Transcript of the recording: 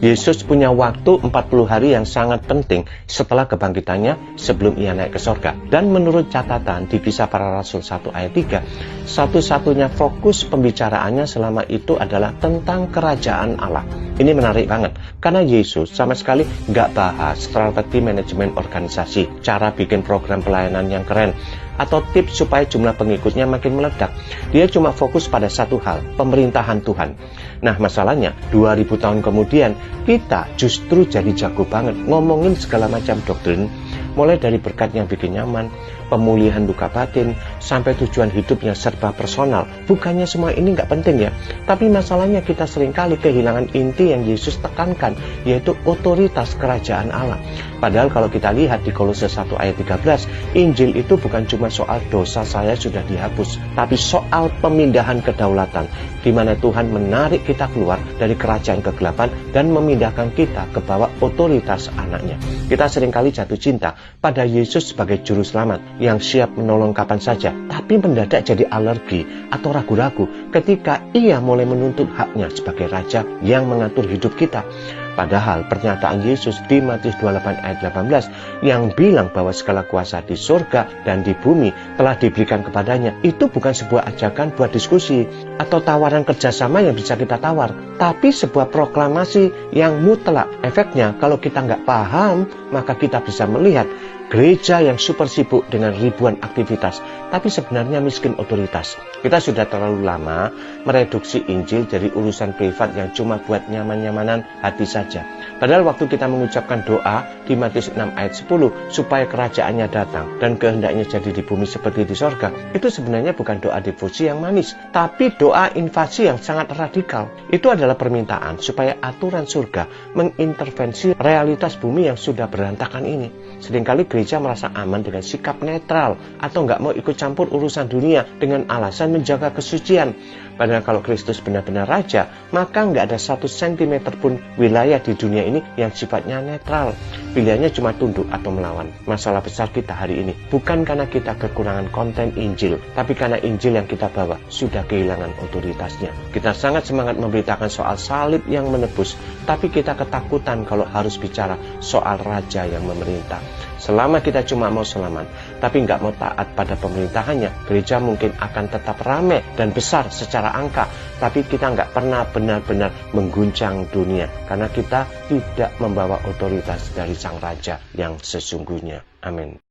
Yesus punya waktu 40 hari yang sangat penting setelah kebangkitannya sebelum ia naik ke sorga. Dan menurut catatan di Kisah Para Rasul 1 ayat 3, satu-satunya fokus pembicaraannya selama itu adalah tentang kerajaan Allah. Ini menarik banget, karena Yesus sama sekali nggak bahas strategi manajemen organisasi, cara bikin program pelayanan yang keren, atau tips supaya jumlah pengikutnya makin meledak. Dia cuma fokus pada satu hal, pemerintahan Tuhan. Nah masalahnya, 2000 tahun kemudian, kita justru jadi jago banget ngomongin segala macam doktrin, mulai dari berkat yang bikin nyaman, pemulihan luka batin, sampai tujuan hidup yang serba personal. Bukannya semua ini nggak penting ya, tapi masalahnya kita seringkali kehilangan inti yang Yesus tekankan, yaitu otoritas kerajaan Allah. Padahal kalau kita lihat di Kolose 1 ayat 13, Injil itu bukan cuma soal dosa saya sudah dihapus, tapi soal pemindahan kedaulatan, di mana Tuhan menarik kita keluar dari kerajaan kegelapan dan memindahkan kita ke bawah otoritas anaknya. Kita seringkali jatuh cinta pada Yesus sebagai juru selamat yang siap menolong kapan saja, tapi mendadak jadi alergi atau ragu-ragu ketika ia mulai menuntut haknya sebagai raja yang mengatur hidup kita. Padahal pernyataan Yesus di Matius 28 ayat 18 yang bilang bahwa segala kuasa di surga dan di bumi telah diberikan kepadanya, itu bukan sebuah ajakan buat diskusi atau tawaran kerjasama yang bisa kita tawar, tapi sebuah proklamasi yang mutlak. Efeknya kalau kita nggak paham, maka kita bisa melihat gereja yang super sibuk dengan ribuan aktivitas, tapi sebenarnya miskin otoritas. Kita sudah terlalu lama mereduksi Injil dari urusan privat yang cuma buat nyaman-nyamanan hati saja. Padahal waktu kita mengucapkan doa di Matius 6 ayat 10 supaya kerajaannya datang dan kehendaknya jadi di bumi seperti di sorga, itu sebenarnya bukan doa devosi yang manis, tapi doa invasi yang sangat radikal. Itu adalah permintaan supaya aturan surga mengintervensi realitas bumi yang sudah berantakan ini. Seringkali gereja merasa aman dengan sikap netral atau nggak mau ikut campur urusan dunia dengan alasan menjaga kesucian. Padahal kalau Kristus benar-benar raja, maka nggak ada 1 sentimeter pun wilayah di dunia ini yang sifatnya netral. Pilihannya cuma tunduk atau melawan. Masalah besar kita hari ini bukan karena kita kekurangan konten Injil, tapi karena Injil yang kita bawa sudah kehilangan otoritasnya. Kita sangat semangat memberitakan soal salib yang menebus, tapi kita ketakutan kalau harus bicara soal raja yang memerintah. Selama kita cuma mau selamat, tapi nggak mau taat pada pemerintahannya, gereja mungkin akan tetap ramai dan besar secara angka, tapi kita nggak pernah benar-benar mengguncang dunia, karena kita tidak membawa otoritas dari Sang Raja yang sesungguhnya. Amin.